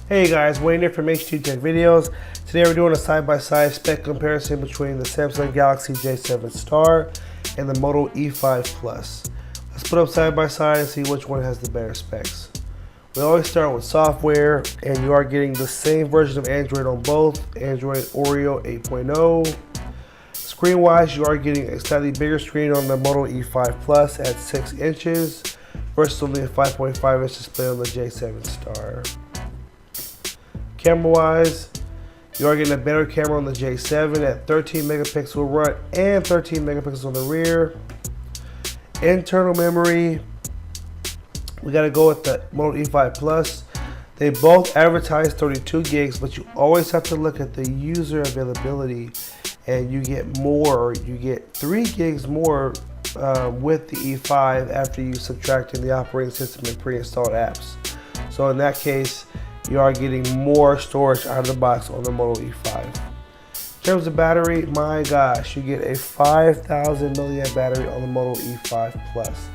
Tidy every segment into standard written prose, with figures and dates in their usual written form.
Hey guys, Wayne here from H2 Tech Videos. Today we're doing a side-by-side spec comparison between the Samsung Galaxy J7 Star and the Moto E5 Plus. Let's put them side by side and see which one has the better specs. We always start with software, and you are getting the same version of Android on both, Android Oreo 8.0. Screen-wise, you are getting a slightly bigger screen on the Moto E5 Plus at 6 inches versus only a 5.5 inch display on the J7 Star. Camera-wise, you are getting a better camera on the J7 at 13 megapixel front and 13 megapixels on the rear. Internal memory, we got to go with the Moto E5 Plus. They both advertise 32 gigs, but you always have to look at the user availability, and you get more. You get 3 gigs more with the E5 after you subtract in the operating system and pre-installed apps. So in that case, you are getting more storage out of the box on the Moto E5. In terms of battery, my gosh, you get a 5,000 milliamp battery on the Moto E5 Plus,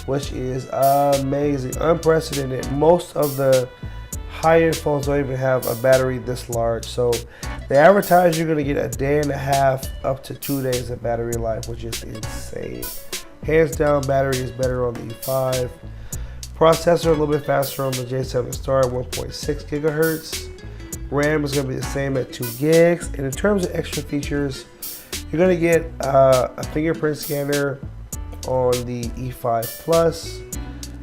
which is amazing, unprecedented. Most of the high-end phones don't even have a battery this large. So they advertise you're going to get a day and a half up to 2 days of battery life, which is insane. Hands down, battery is better on the E5. Processor a little bit faster on the J7 Star at 1.6 gigahertz. RAM is going to be the same at 2 gigs. And in terms of extra features, you're going to get a fingerprint scanner on the E5 Plus.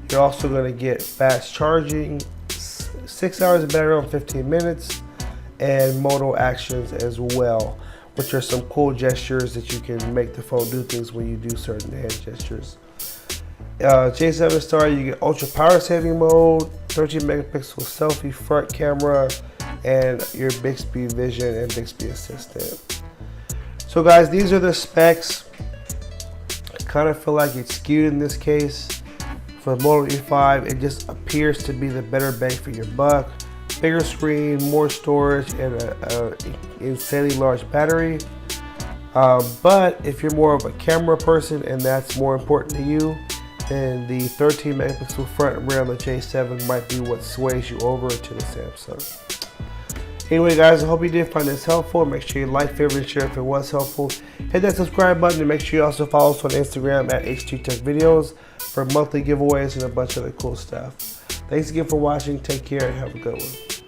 You're also going to get fast charging, 6 hours of battery on 15 minutes, and Moto Actions as well, which are some cool gestures that you can make the phone do things when you do certain hand gestures. J7 Star, you get ultra power saving mode, 13 megapixel selfie front camera, and your Bixby Vision and Bixby Assistant. So guys, these are the specs. I kind of feel like it's skewed in this case. For the Moto E5, it just appears to be the better bang for your buck. Bigger screen, more storage, and an insanely large battery. But if you're more of a camera person and that's more important to you, then the 13 megapixel front and rear on the J7 might be what sways you over to the Samsung. Anyway guys, I hope you did find this helpful. Make sure you like, favorite, and share if it was helpful. Hit that subscribe button and make sure you also follow us on Instagram at H2 Tech Videos for monthly giveaways and a bunch of other cool stuff. Thanks again for watching. Take care and have a good one.